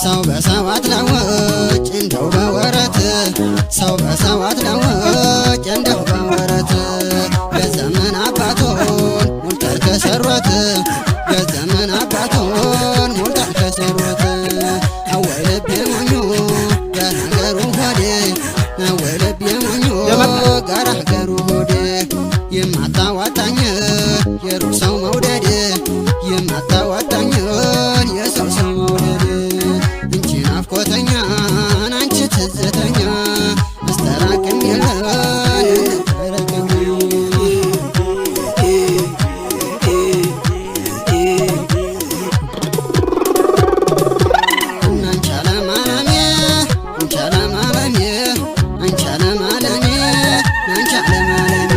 ሰው በሰዋት ለወጭ እንደው በወረት ሰው በሰዋት ለወጭ እንደው በወረት በዘመን አባቶን ሙልተር ከሰሩት በዘመን አባቶን ሙልተር ከሰሩት አወይ ልቤ ሞኙ ገራገሩ ሆዴ አወይ ልቤ ሞኙ ገራገሩ ሆዴ የማታዋጣኝ የሩቅ ሰው መውደድ የማታዋጣኝ የሰው ሰው መውደድ እንቺ ናፍቆተኛ አንቺ ትዝተኛ አስተራቅም የለን ተረቅም አንቺ አለማለሜ አንቺ አለማለሜ አንቺ አለማለሜ አንቺ አለማለሜ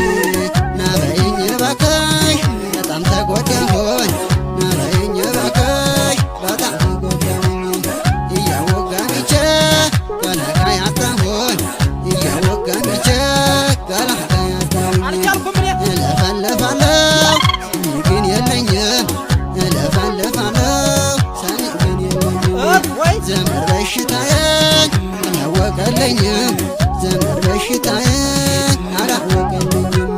ናበይኝ እባክሽ በጣም ተጎዳሁኝ ናበይኝ እባክሽ በጣም ተጎዳሁኝ እያወጋሚቼ ገላጋ ያጣሁኝ እያወጋሚቼ ገላጋ ያጣሁኝ እለፈልፋለሁ ሰሚ ግን የለኝም እለፈልፋለሁ ሰሚ ግን የለኝም ዘመድ በሽታዬን አላወቀልኝም ዘመድ በሽታዬን አላወቀልኝም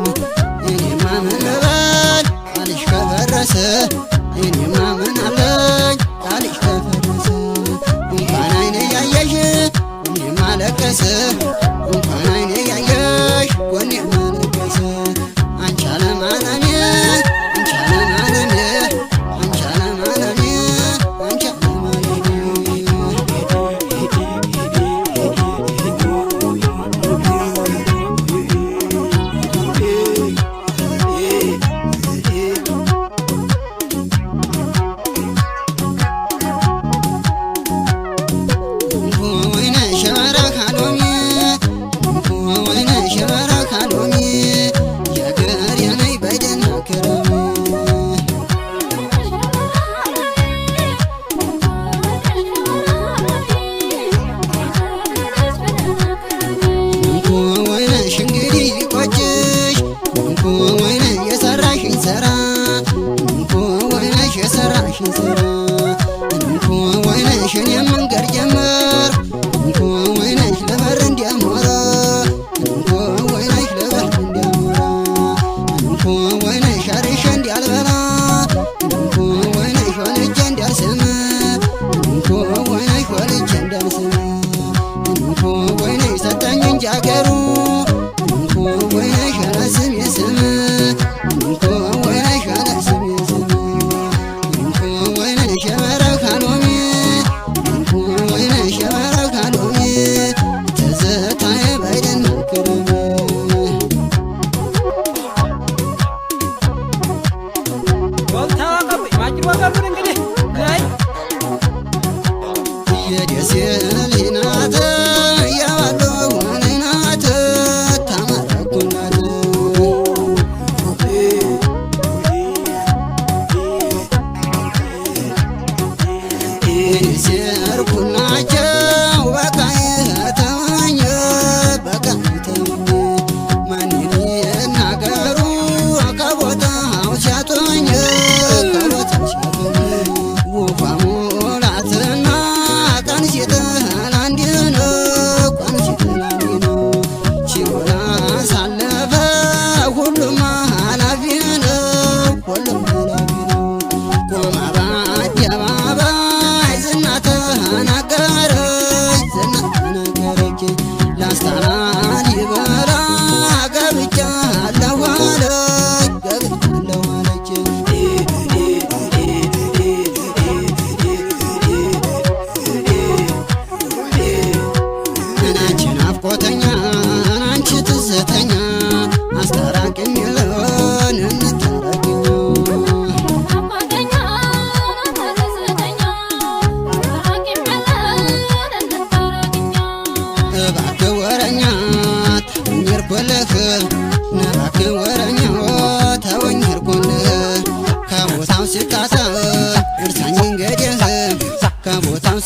እኔማ ምን ልበል ቃልሽ ከፈረሰ እኔማ ምን አለኝ ቃልሽ ከፈረሰ እንኳን አይኔ ያየሽ ጎኔማ ለቀሰ እንኳን አይኔ ያየሽ ጎኔማ ለቀሰ አንቺ አለማለሜ አንቺ አለማለሜ አንቺ አለማለሜ አንቺ ወይነሽ በረካ ሎሚ ወይነሽ በረካ ሎሚ የገር የነይ በደና ክረሚ ወይነሽ እንግዲህ ቆጭሽ ወይነሽ የሰራሽኝ ስራ ወይነሽ የሰራሽኝ ስራ ወይነሽ እኔም መንገድ ጀመር ወይነሽ ለበር እንዲያሞራ ወይነሽ ለበር እንዲያሞራ ወይነሽ አርሼ እንዲያልበላ ወይነሽ ወልጄ እንዲያልስም ወይነሽ ወልጄ እንዲያልስም ወይነሽ ሰጠኝ እንጂ አገሩ ወይነሽ ያለ ስሜ ስም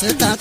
ስታም